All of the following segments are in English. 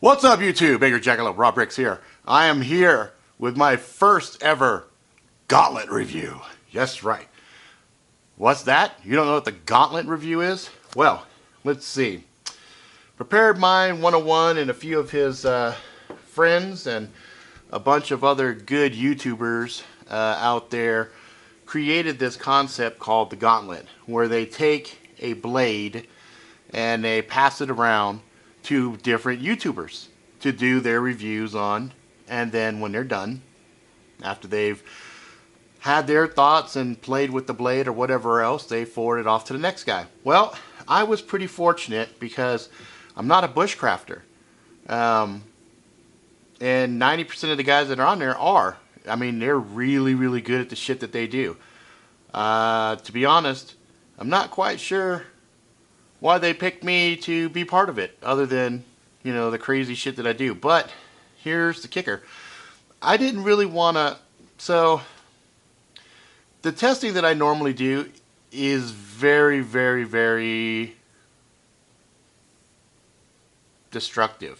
What's up, YouTube? Angry Jackalope, Rob Ricks here. I am here with my first ever Gauntlet review. Yes, right. What's that? You don't know what the Gauntlet review is? Well, let's see. Preparedmind 101 and a few of his friends and a bunch of other good YouTubers out there created this concept called the Gauntlet, where they take a blade and they pass it around to different YouTubers to do their reviews on, and then when they're done, after they've had their thoughts and played with the blade or whatever else, they forward it off to the next guy. Well, I was pretty fortunate because I'm not a bushcrafter, and 90% of the guys that are on there are. I mean, they're really, really good at the shit that they do. To be honest, I'm not quite sure why they picked me to be part of it, other than, you know, the crazy shit that I do. But here's the kicker. I didn't really want to... So, the testing that I normally do is very, very, very destructive.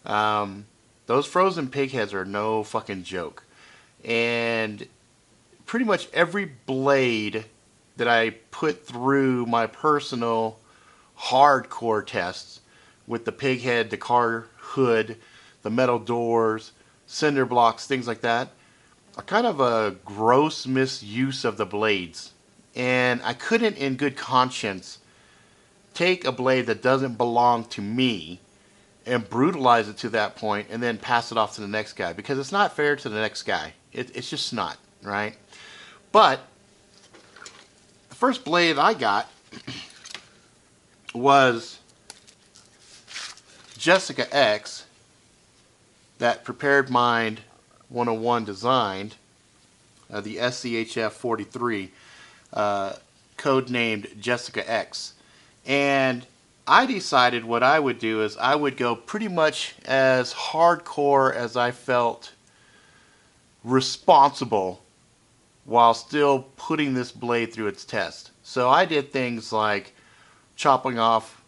Those frozen pig heads are no fucking joke. And pretty much every blade that I put through my personal hardcore tests with the pig head, the car hood, the metal doors, cinder blocks, things like that, are kind of a gross misuse of the blades. And I couldn't in good conscience take a blade that doesn't belong to me and brutalize it to that point and then pass it off to the next guy, because it's not fair to the next guy. It's just not, right? But the first blade I got was Jessica X, that Preparedmind 101 designed, the SCHF43, codenamed Jessica X. And I decided what I would do is I would go pretty much as hardcore as I felt responsible while still putting this blade through its test. So I did things like chopping off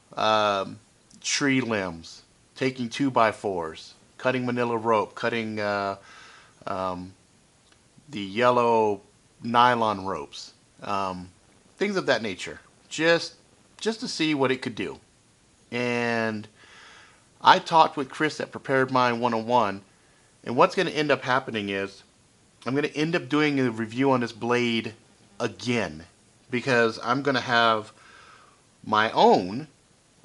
tree limbs, taking 2x4s, cutting manila rope, cutting the yellow nylon ropes, things of that nature, just to see what it could do. And I talked with Chris at Preparedmind 101, and what's going to end up happening is I'm going to end up doing a review on this blade again, because I'm going to have my own,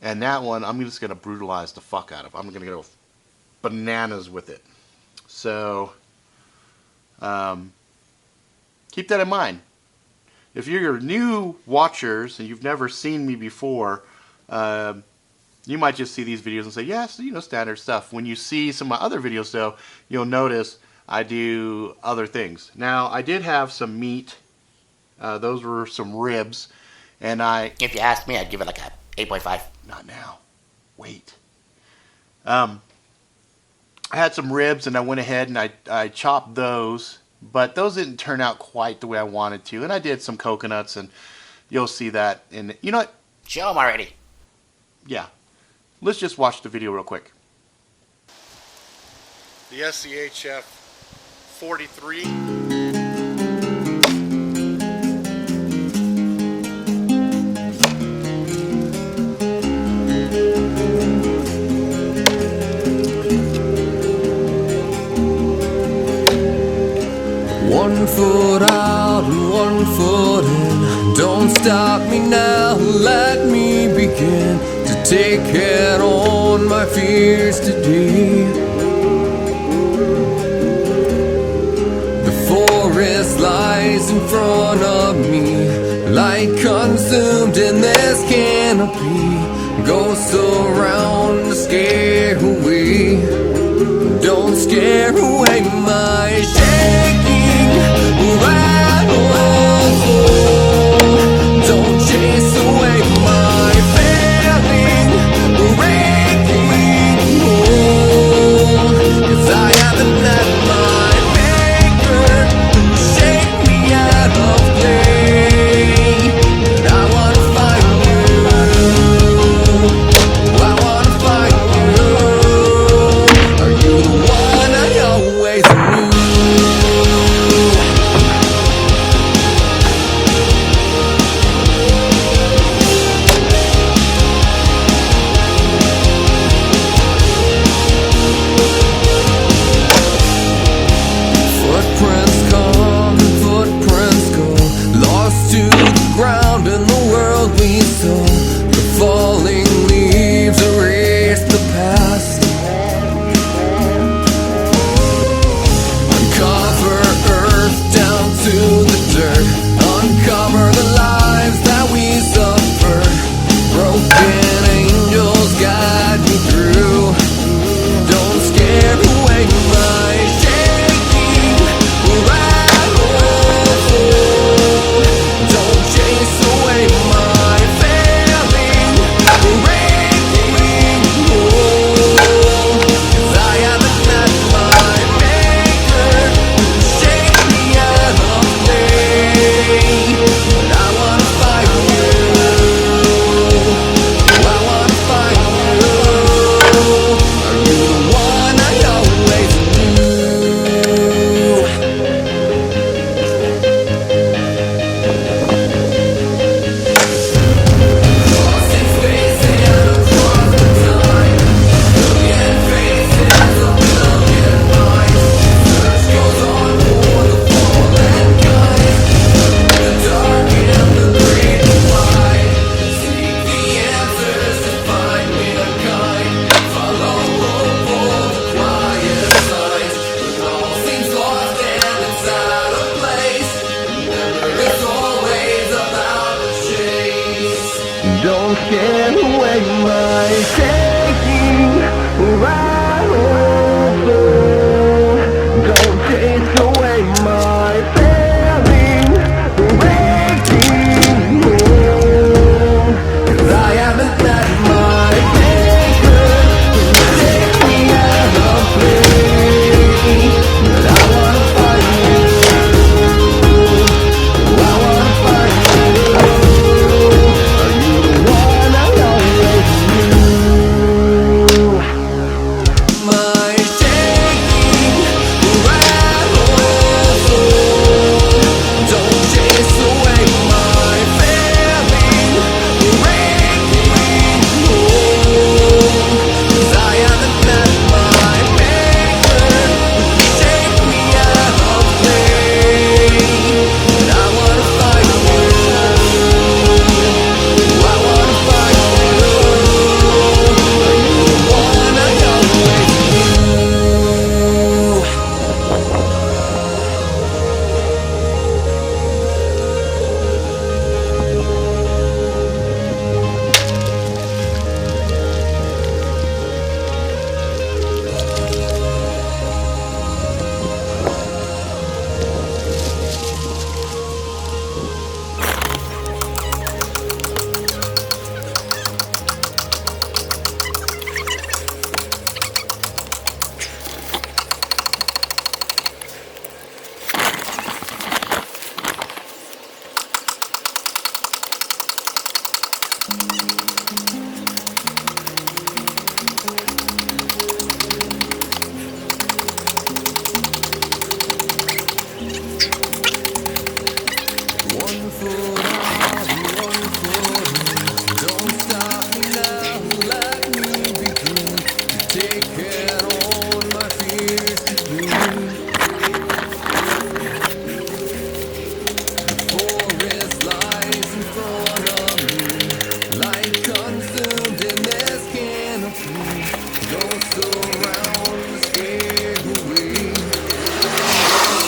and that one I'm just going to brutalize the fuck out of. I'm going to go bananas with it. So keep that in mind. If you're new watchers and you've never seen me before, you might just see these videos and say, yes, you know, standard stuff. When you see some of my other videos, though, you'll notice I do other things. Now, I did have some meat. Those were some ribs. And if you ask me, I'd give it like a 8.5. Not now. Wait. I had some ribs, and I went ahead and I chopped those. But those didn't turn out quite the way I wanted to. And I did some coconuts, and you'll see that. And you know what? Show them already. Yeah. Let's just watch the video real quick. The SCHF43. One foot out and 1 foot in. Don't stop me now, let me begin to take head on my fears today. The forest lies in front of me, light consumed in this canopy. Ghosts around to scare away. Don't scare away my shaking rattle. Don't chase away my failing, breaking home. 'Cause I haven't let my maker shake me out of play. But I wanna find you. I wanna find you. scare away my taking right over. Don't chase away my failing, breaking home. 'Cause I haven't let my maker take me out of place. But I wanna find you. I wanna find you. Are you the one I always knew? My taking right over. Don't chase away my failing, breaking home. 'Cause I haven't met my maker take me out of place. But I wanna find you. I wanna find you. Are you the one I always knew? One foot out, one foot in. Don't stop me now, let me begin to take it on my fears to be. The forest lies in front of me, light consumed in this canopy. Ghosts around me scare away.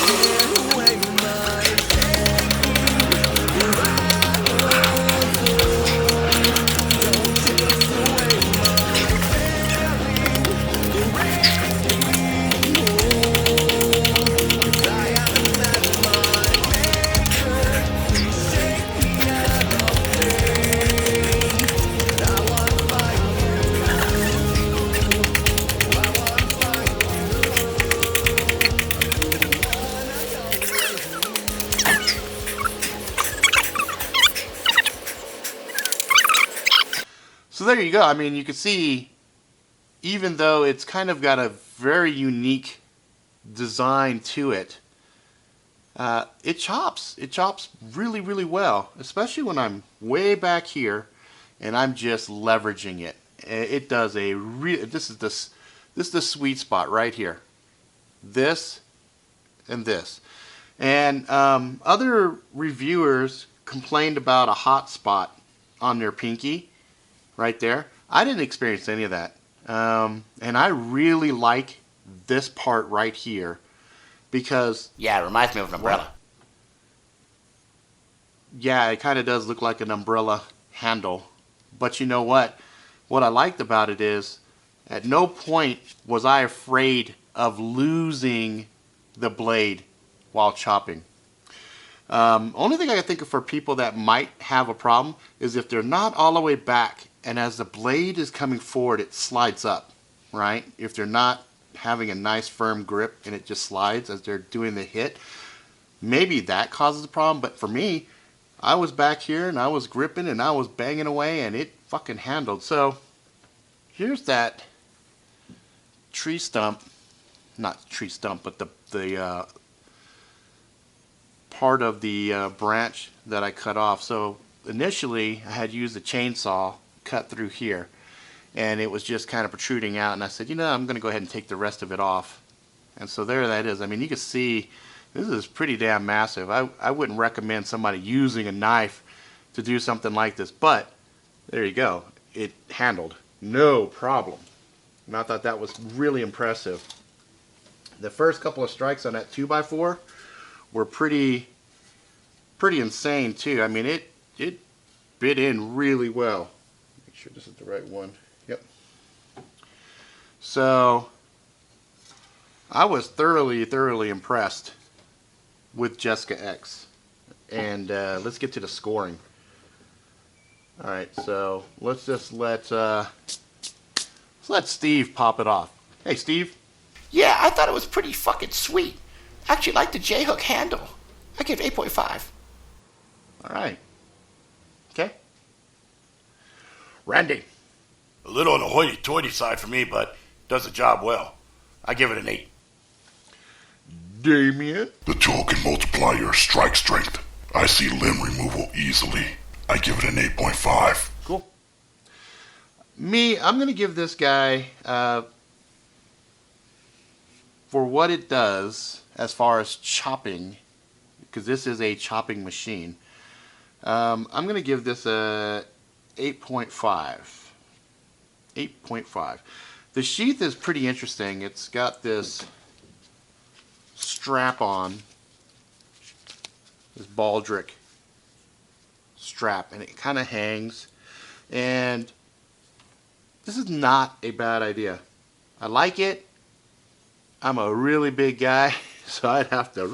Scare away my So there you go. I mean, you can see, even though it's kind of got a very unique design to it, it chops. It chops really, really well, especially when I'm way back here and I'm just leveraging it. It does a this is the sweet spot right here. This and this. And other reviewers complained about a hot spot on their pinky right there. I didn't experience any of that. And I really like this part right here because, Yeah, it reminds me of an umbrella. yeah, it kind of does look like an umbrella handle. But you know what? What I liked about it is at no point was I afraid of losing the blade while chopping. Only thing I can think of for people that might have a problem is if they're not all the way back and as the blade is coming forward it slides up, right? If they're not having a nice firm grip and it just slides as they're doing the hit, maybe that causes a problem. But for me, I was back here and I was gripping and I was banging away and it fucking handled. So here's that tree stump, not tree stump, but the part of the branch that I cut off. So initially I had used a chainsaw, cut through here, and it was just kind of protruding out, and I said, you know, I'm going to go ahead and take the rest of it off. And so there that is. I mean, you can see this is pretty damn massive. I wouldn't recommend somebody using a knife to do something like this, but there you go. It handled no problem. And I thought that was really impressive. The first couple of strikes on that 2x4 were pretty insane too. I mean, it bit in really well. sure this is the right one. Yep. So I was thoroughly impressed with Jessica X. And let's get to the scoring. Alright, so let's just let Steve pop it off. Hey Steve. Yeah, I thought it was pretty fucking sweet. I actually like the J-hook handle. I give 8.5. Alright. Okay. Randy. A little on the hoity-toity side for me, but does the job well. I give it an 8. Damien. The tool can multiply your strike strength. I see limb removal easily. I give it an 8.5. Cool. Me, I'm going to give this guy, for what it does as far as chopping, because this is a chopping machine, I'm going to give this a 8.5. 8.5. The sheath is pretty interesting. It's got this strap on, this baldric strap, and it kind of hangs, and this is not a bad idea. I like it. I'm a really big guy, so I'd have to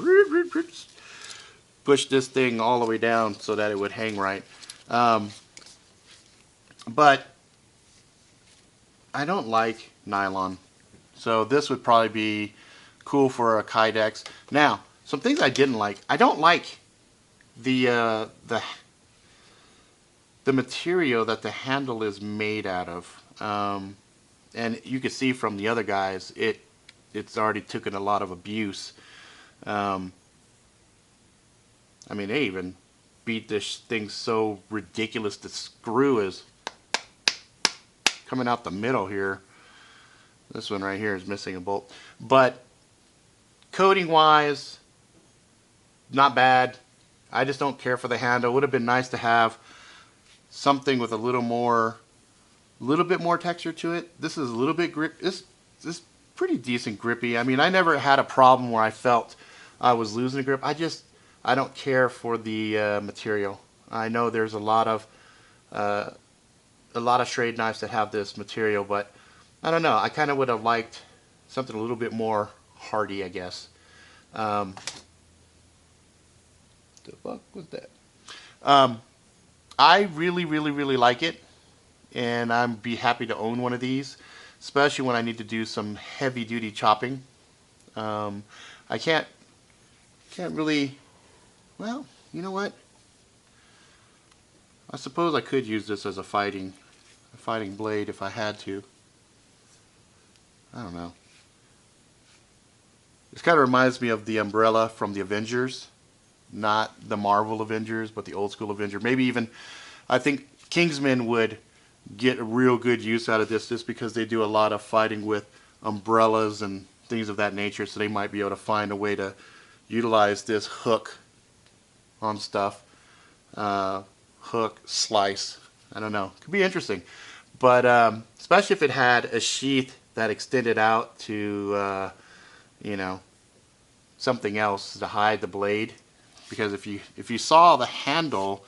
push this thing all the way down so that it would hang right. But I don't like nylon, so this would probably be cool for a Kydex. Now, some things I didn't like. I don't like the material that the handle is made out of, and you can see from the other guys it's already taken a lot of abuse. I mean, they even beat this thing so ridiculous. The screw is coming out the middle here. This one right here is missing a bolt, but coating wise, not bad. I just don't care for the handle. Would have been nice to have something with a little bit more texture to it. This is a little bit grip. This is pretty decent grippy. I mean, I never had a problem where I felt I was losing a grip. I don't care for the material. I know there's a lot of Schrade knives that have this material, but I don't know. I kind of would have liked something a little bit more hardy, I guess. The fuck was that? I really like it, and I'd be happy to own one of these, especially when I need to do some heavy-duty chopping. I can't really. Well, you know what? I suppose I could use this as a fighting blade if I had to. I don't know. This kind of reminds me of the umbrella from the Avengers. Not the Marvel Avengers, but the old school Avenger. Maybe even, I think Kingsman would get a real good use out of this just because they do a lot of fighting with umbrellas and things of that nature, so they might be able to find a way to utilize this hook on stuff. Hook, slice, I don't know. Could be interesting. But especially if it had a sheath that extended out to, you know, something else to hide the blade. Because if you saw the handle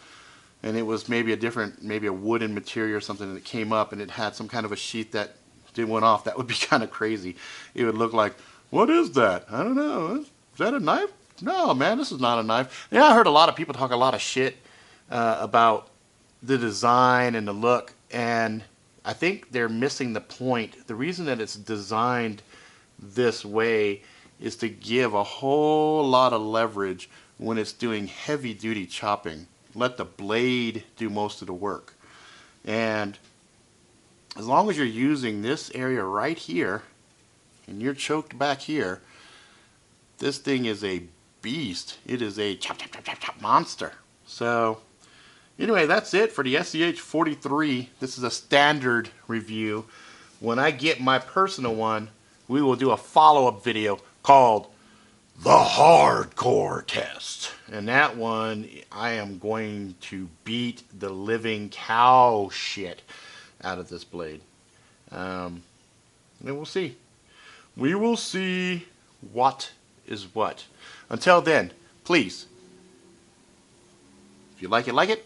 and it was maybe a wooden material or something that came up and it had some kind of a sheath that went off, that would be kind of crazy. It would look like, what is that? I don't know. Is that a knife? No, man, this is not a knife. Yeah, I heard a lot of people talk a lot of shit about the design and the look, and I think they're missing the point. The reason that it's designed this way is to give a whole lot of leverage when it's doing heavy duty chopping. Let the blade do most of the work. And as long as you're using this area right here and you're choked back here, this thing is a beast. It is a chop monster. So anyway, that's it for the SCH43. This is a standard review. When I get my personal one, we will do a follow-up video called The Hardcore Test. And that one, I am going to beat the living cow shit out of this blade. And we'll see. We will see what is what. Until then, please, if you like it,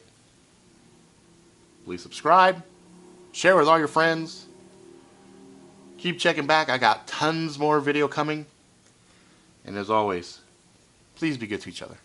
please subscribe. Share with all your friends. Keep checking back. I got tons more video coming. And as always, please be good to each other.